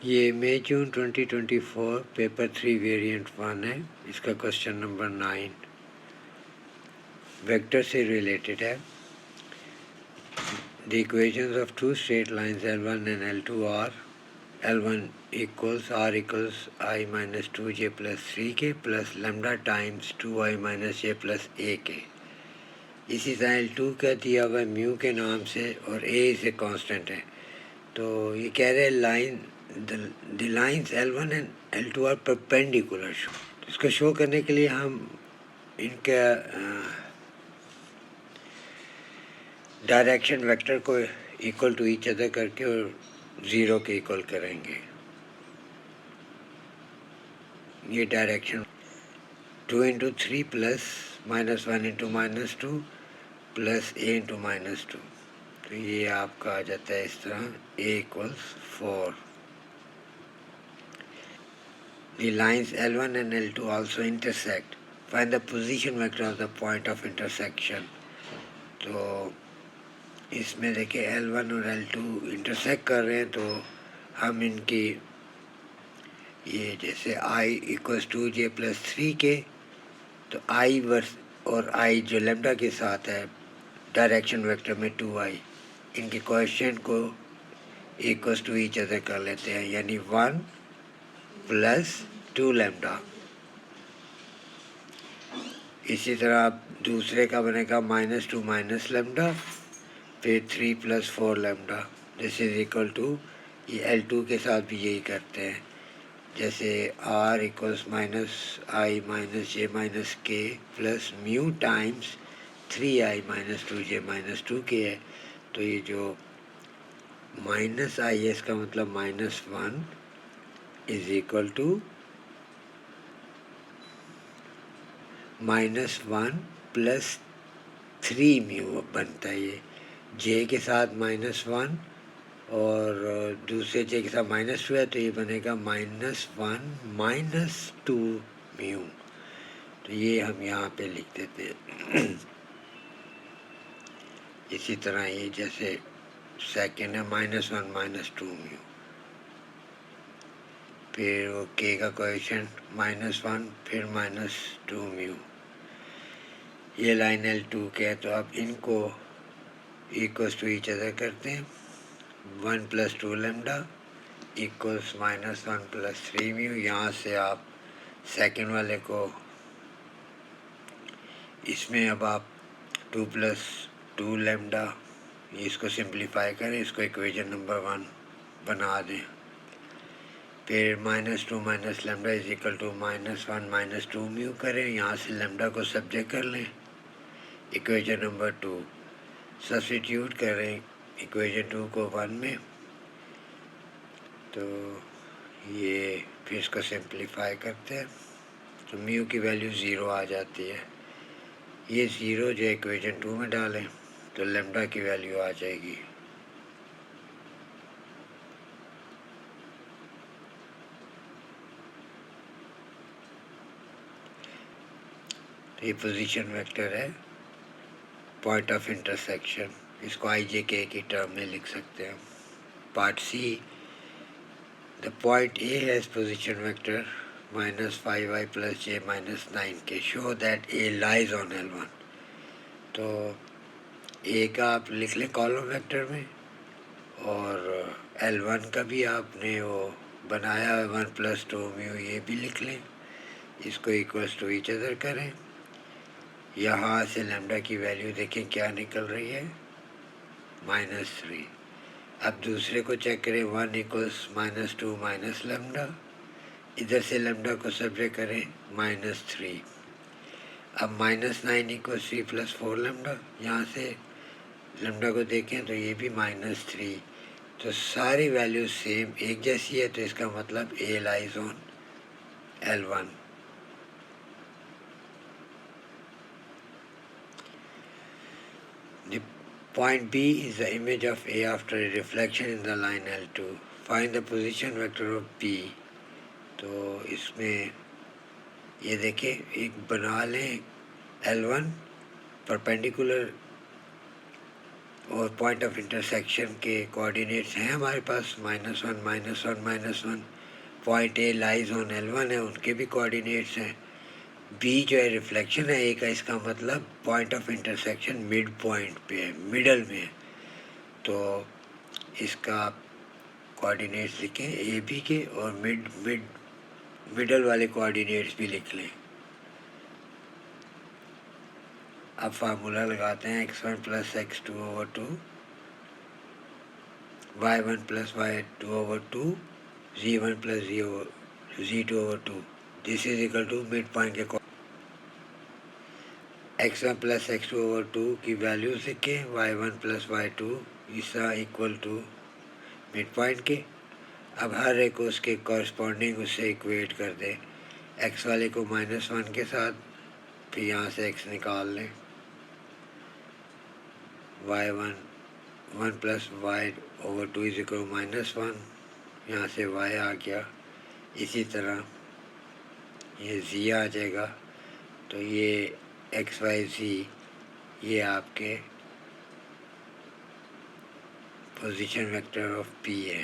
ये मई जून 2024 paper 3 variant 1 है। इसका क्वेश्चन नंबर 9 वेक्टर से रिलेटेड है। The equations of two straight lines L1 and L2 are L1 equals R equals I minus 2J plus 3K plus lambda times 2I minus J plus AK। इसी तरह L2 का दिया हुआ है mu के नाम से और A इसे कांस्टेंट है। तो ये कह रहे हैं the lines L1 and L2 are perpendicular। इसको शो करने के लिए हम इनका डायरेक्शन वेक्टर को इक्वल टू ईच अदर करके और ज़ीरो के इक्वल करेंगे। ये direction 2 into 3 plus -1 into -2 plus A into -2। तो ये आपका आ जाता है इस तरह A equals 4। The lines L1 and L2 also intersect. Find the position vector of the point of intersection. तो इसमें देखिए L1 और L2 इंटरसेक्ट कर रहे हैं, तो हम इनकी ये जैसे I equals 2J plus 3K, तो I वर्स और I जो लेम्डा के साथ है डायरेक्शन वेक्टर में 2I, इनके कोएफिशिएंट को इक्वल्स टू ईच अदर कर लेते हैं, यानी 1 प्लस 2 लेम्डा। इसी तरह आप दूसरे का बनेगा -2 माइनस लेम्डा, फिर 3 plus 4 lambda. This is equal to, ये L2 के साथ भी यही करते हैं, जैसे R equals -I minus J minus K plus mu times 3I minus 2J minus 2K है। तो ये जो -I है इसका मतलब -1 is equal to -1 plus 3 mu बनता है। ये J के साथ -1 और दूसरे J के साथ -2 है, तो ये बनेगा -1 -2 म्यू। तो ये हम यहाँ पे लिख देते हैं। इसी तरह ये जैसे सेकेंड है -1 -2 म्यू, फिर वो K का कोएफिशिएंट -1 फिर -2 म्यू। ये लाइन L2 के है, तो अब इनको इक्वल्स टू ईच अदर करते हैं। 1 plus 2 lambda equals -1 plus 3 mu. यहाँ से आप सेकेंड वाले को इसमें अब आप 2 प्लस 2 लेम्डा, इसको सिंप्लीफाई करें, इसको इक्वेशन नंबर 1 बना दें। फिर -2 minus lambda is equal to -1 -2 mu करें, यहाँ से लेम्डा को सब्जेक्ट कर लें। इक्वेशन नंबर 2 सब्स्टिट्यूट करें इक्वेशन 2 को 1 में, तो ये फिर इसको सिंप्लीफाई करते हैं, तो म्यू की वैल्यू 0 आ जाती है। ये 0 जो इक्वेशन 2 में डालें तो लेम्डा की वैल्यू आ जाएगी तो ये पोजीशन वेक्टर है पॉइंट ऑफ इंटरसेक्शन। इसको IJK की टर्म में लिख सकते हैं। Part C, the point A has position vector -5I plus J minus 9K। Show that A lies on L1। तो A का आप लिख लें कॉलम वेक्टर में, और L1 का भी आपने वो बनाया है 1 प्लस 2 म्यू, ये भी लिख लें। इसको इक्वल्स टू ईच अदर करें। यहाँ से लेम्डा की वैल्यू देखें क्या निकल रही है, -3। अब दूसरे को चेक करें, 1 इक्वल्स -2 माइनस लेम्डा, इधर से लेम्डा को सब्ट्रैक्ट करें -3। अब -9 इक्वल्स 3 प्लस 4 लेम्डा, यहाँ से लेम्डा को देखें तो ये भी -3। तो सारी वैल्यू सेम एक जैसी है, तो इसका मतलब A lies on L1। The point B is the image of A after a reflection in the line L2. Find the position vector of B। तो इसमें ये देखें, एक बना लें L1 परपेंडिकुलर और पॉइंट ऑफ इंटरसेक्शन के कोऑर्डिनेट्स हैं हमारे पास -1 -1 -1। Point A lies on L1 है, उनके भी कोऑर्डिनेट्स हैं। बी जो है रिफ्लेक्शन है ए का, इसका मतलब point of intersection mid point पे है, मिडल में है। तो इसका कोऑर्डिनेट्स लिखें ए बी के, और मिडल वाले कोऑर्डिनेट्स भी लिख लें। अब फार्मूला लगाते हैं x1 + x2/2, y1 + y2/2, z1 + z2/2। This is equal to midpoint के x1 + x2/2 की वैल्यूज लिखें, y1 + y2 इसका इक्वल टू मिड पॉइंट के। अब हर एक को उसके कॉरस्पॉन्डिंग उससे इक्वेट कर दें। x वाले को -1 के साथ, फिर यहाँ से x निकाल लें। y1 1 + y/2 इज इक्वल -1, यहाँ से y आ गया। इसी तरह ये z आ जाएगा। तो ये x y z ये आपके पोजीशन वेक्टर ऑफ P है।